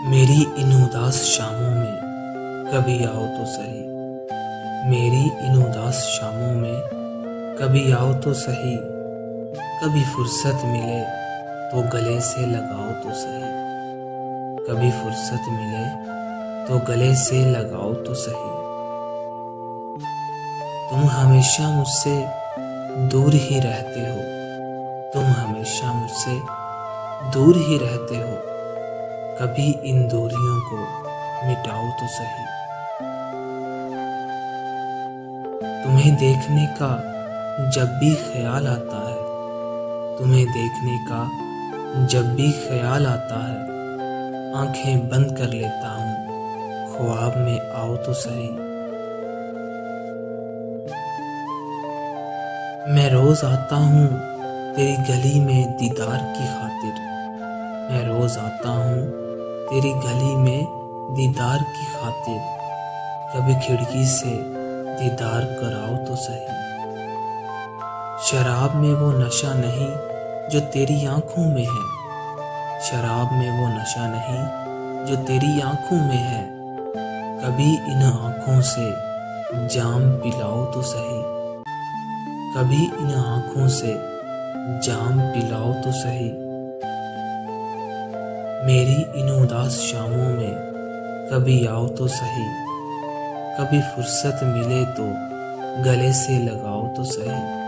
मेरी इन उदास शामों में कभी आओ तो सही। मेरी इन उदास शामों में कभी आओ तो सही। कभी फुर्सत मिले तो गले से लगाओ तो सही। कभी फुर्सत मिले तो गले से लगाओ तो सही। तुम हमेशा मुझसे दूर ही रहते हो। तुम हमेशा मुझसे दूर ही रहते हो। कभी इन दूरियों को मिटाओ तो सही। तुम्हें देखने का जब भी ख्याल आता है, तुम्हें देखने का जब भी ख्याल आता है, आंखें बंद कर लेता हूँ, ख्वाब में आओ तो सही। मैं रोज आता हूँ तेरी गली में दीदार की खातिर। मैं रोज आता हूँ तेरी गली में दीदार की खातिर। कभी खिड़की से दीदार कराओ तो सही। शराब में वो नशा नहीं जो तेरी आंखों में है। शराब में वो नशा नहीं जो तेरी आंखों में है। कभी इन आंखों से जाम पिलाओ तो सही। कभी इन आंखों से जाम पिलाओ तो सही। मेरी इन उदास शामों में कभी आओ तो सही। कभी फुर्सत मिले तो गले से लगाओ तो सही।